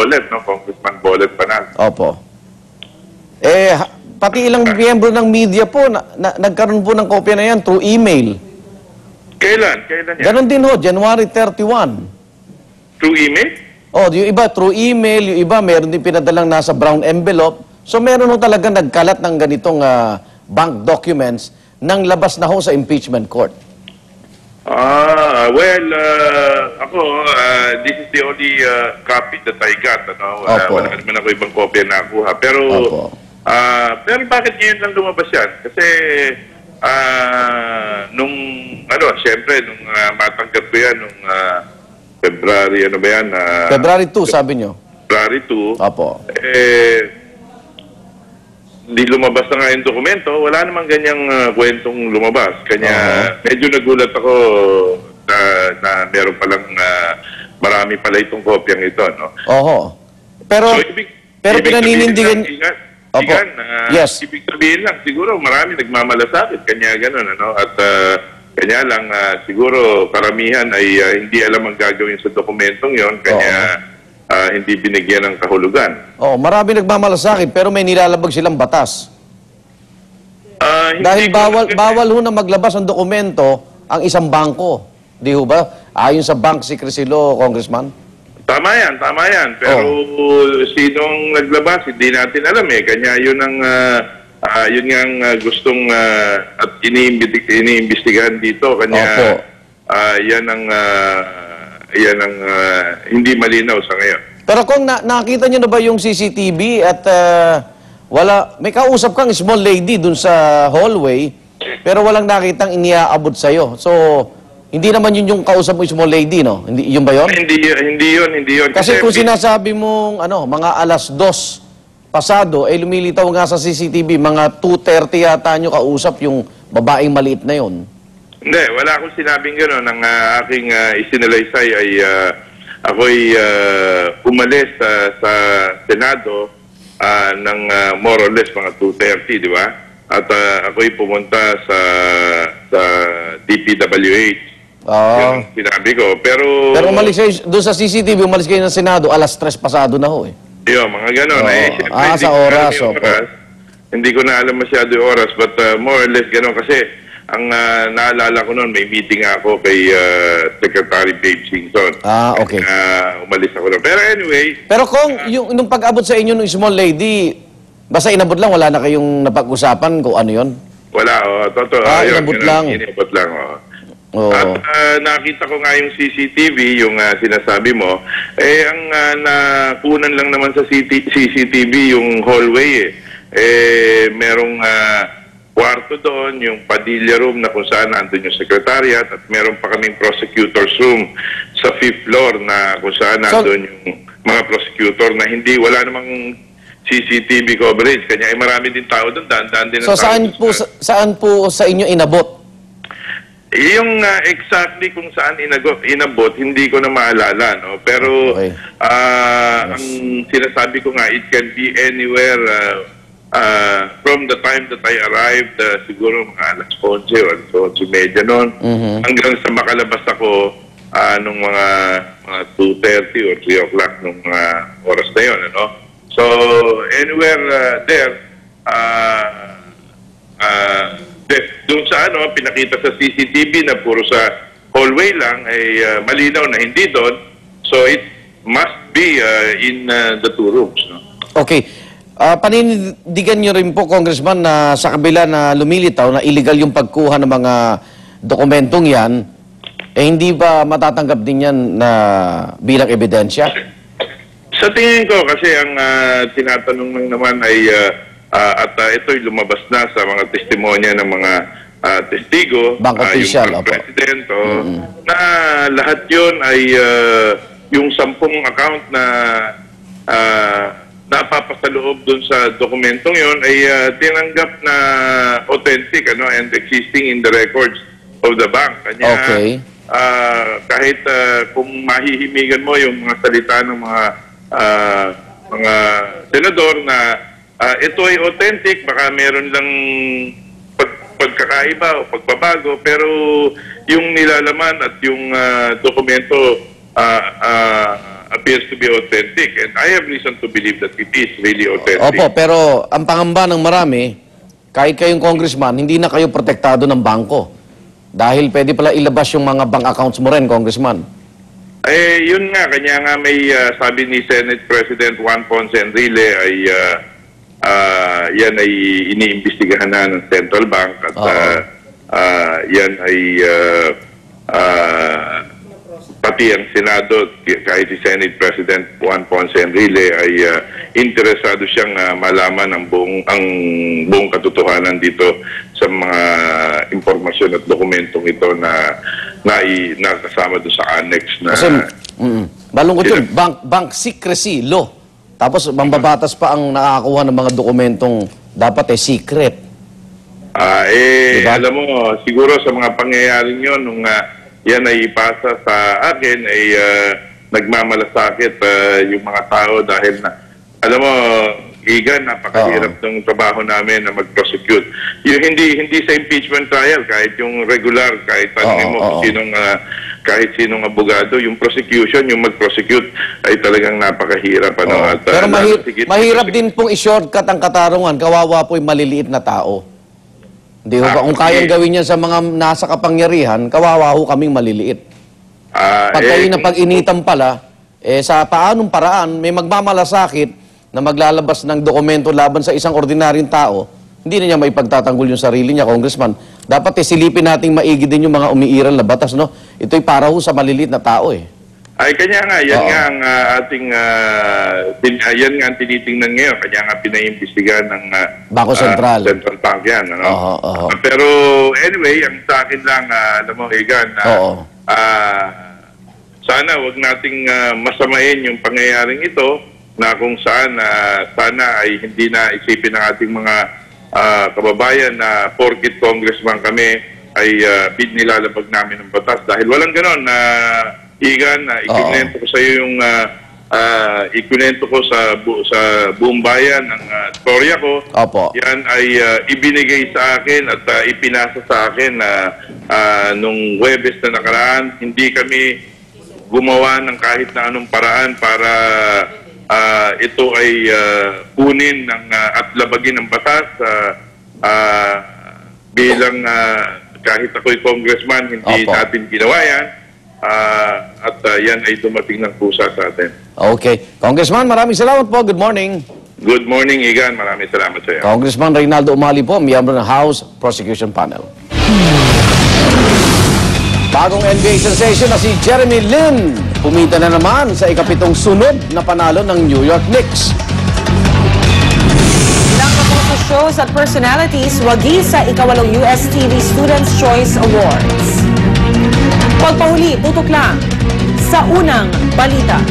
Bolet, no? Congressman Bolet Panal. Opo. Pati ilang miyembro ng media po, nagkaroon po ng kopya na yan through email. Kailan? Kailan yan? Ganon din ho, January 31. Through email? Yung iba through email, yung iba meron din pinadalang nasa brown envelope. So meron ho talaga nagkalat ng ganitong bank documents nang labas na ho sa impeachment court. Well, ako, this is the only copy that I got. Ano? Wala naman ako ibang kopya na nakuha. Pero, pero bakit ngayon lang lumabas yan? Kasi, siyempre, nung matanggap ko yan, nung February, ano ba yan? February 2, sabi nyo? February 2. Opo. Di lumabas na nga yung dokumento, wala namang ganyang kwentong lumabas. Kanya medyo nagulat ako na meron palang marami pala itong kopyang ito, no? Oho. Pero, so, pero pinaninindigan... Yes. Ibig sabihin lang, siguro marami nagmamalasakit, kanya gano'n, ano? At kanya lang, siguro karamihan ay hindi alam ang gagawin sa dokumentong yon, kanya... hindi binigyan ng kahulugan. Marami nagmamalasakit pero may nilalabag silang batas. Dahil bawal ho na maglabas ng dokumento ang isang bangko. Di ho ba? Ayon sa Bank Secrecy Law, Congressman? Tama yan. Pero sinong naglabas, hindi natin alam eh. Kanya yun ang gustong at iniimbestigahan dito. Kanya yan ang hindi malinaw sa ngayon. Pero kung nakita nyo na ba yung CCTV at may kausap kang small lady dun sa hallway, pero walang nakitang iniaabot sa'yo. So, hindi naman yun yung kausap mo small lady, no? Yun ba yun? Hindi yun. Kasi kung sinasabi mong mga alas 2 pasado, lumilitaw nga sa CCTV, mga 2:30 yata nyo kausap yung babaeng maliit na yun. Hindi, wala akong sinabing gano'n. Ang aking isinalaysay ay ako'y umalis sa Senado ng more or less mga 2:30, di ba? At ako'y pumunta sa DPWH. Yung sinabi ko. Pero umalis kayo, doon sa CCTV, umalis kayo ng Senado, alas 3 pasado na ho eh. Yun, mga gano'n. Sa oras. Hindi ko na alam masyado yung oras, but more or less gano'n. Kasi ang naalala ko noon, may meeting ako kay Secretary Babe Singson. Okay. Umalis ako noon. Pero anyway... Pero kung nung pag-abot sa inyo ng small lady, basta inabot lang, wala na kayong napag-usapan kung ano yun? Wala, totoo. Inabot lang. Inabot lang, At nakita ko nga yung CCTV, yung sinasabi mo, ang nakunan lang naman sa CCTV yung hallway merong... kwarto doon, yung Padilla room na kung saan nandun yung secretariat at meron pa kaming prosecutor's room sa 5th floor na kung saan nandun yung mga prosecutor na wala namang CCTV coverage. Kanya marami din tao doon, daan din ang tao. Saan po sa inyo inabot? Yung exactly kung saan inabot, hindi ko na maalala, no? Pero ang sinasabi ko nga, it can be anywhere from the time that I arrived, siguro mga alas 11 o 11:30 noon, hanggang sa makalabas ako nung mga 2:30 or 3 o'clock nung oras na yun. Ano? So, anywhere there, doon sa pinakita sa CCTV na puro sa hallway lang, ay malinaw na hindi doon. So, it must be in the two rooms. No? Okay. Panindigan nyo rin po, Congressman, na sa kabila na lumilitaw na illegal yung pagkuha ng mga dokumentong yan, hindi ba matatanggap din yan na bilang ebidensya? Sa tingin ko, kasi ang tinatanong lang naman ay, ito'y lumabas na sa mga testimonya ng mga testigo, bank official, yung president, na lahat yun ay yung 10 account na napapasaloob dun sa dokumentong yon ay tinanggap na authentic and existing in the records of the bank. Kanya, kahit kung mahihimigan mo yung mga salita ng mga senador na ito ay authentic, baka meron lang pagkakaiba o pagbabago, pero yung nilalaman at yung dokumento appears to be authentic. And I have reason to believe that it is really authentic. Opo, pero ang pangamba ng marami, kahit kayong congressman, hindi na kayo protektado ng bangko. Dahil pwede pala ilabas yung mga bank accounts mo rin, congressman. Eh, yun nga, kanya nga may sabi ni Senate President Juan Ponce Enrile ay yan ay iniimbestigahan na ng Central Bank at yan ay pati ang Senado, kahit si Senate President Juan Ponce Enrile ay interesado siyang malaman ang buong katotohanan dito sa mga impormasyon at dokumentong ito na nakasama doon sa annex na... Kasi, balungkot yun, bank secrecy law. Tapos, mambabatas pa ang nakakakuha ng mga dokumentong dapat secret. Diba? Alam mo, siguro sa mga pangyayaring yun, nung yan ay ipasa sa akin, ay nagmamalasakit yung mga tao dahil na, alam mo, Igan, napakahirap ng trabaho namin na mag-prosecute. Yung hindi sa impeachment trial, kahit yung regular, kahit tanongin mo kahit sinong abogado, yung prosecution, yung mag-prosecute ay talagang napakahirap. At, pero mahirap din pong i-shortcut ang katarungan. Kawawa po yung maliliit na tao. Hindi ho ba? Kung kayang gawin yan sa mga nasa kapangyarihan, kawawa ho kaming maliliit. Pag kayo na pag-initan pala, sa paanong paraan, may magmamalasakit na maglalabas ng dokumento laban sa isang ordinaryong tao, hindi na niya maipagtatanggol yung sarili niya, congressman. Dapat silipin nating maigi din yung mga umiiral na batas, no? Ito'y para ho sa maliliit na tao, Ay, kanya nga, yan nga ang ating, yan nga ang tinitingnan ngayon. Kanya nga pinaimbestigahan ng Bangko Sentral. Central Bank yan, ano? Pero anyway, ang sa akin lang, alam mo, Egan, sana wag nating masamain yung pangyayaring ito na kung saan sana ay hindi na isipin ng ating mga kababayan na porkit congressman kami ay nilalabag namin ng batas. Dahil walang ganon na Igan, ikinento ko sa iyo yung ikinento ko sa buong bayan ang storya ko. Opo. Yan ay ibinigay sa akin at ipinasa sa akin nung Huwebes na nakaraan. Hindi kami gumawa ng kahit na anong paraan para ito ay kunin at labagin ng batas bilang kahit ako'y congressman, hindi natin ginawa yan at yan ay dumating ng kusa sa atin. Okay. Congressman, maraming salamat po. Good morning. Good morning, Igan. Maraming salamat sa iyo. Congressman Reynaldo Umali po, miyembro ng House Prosecution Panel. Bagong NBA sensation na si Jeremy Lin, pumita na naman sa ikapitong sunod na panalo ng New York Knicks. Ilang kapuso shows at personalities wagi sa ikawalong US TV Students' Choice Awards. Pagpahuli, tutok lang sa unang balita.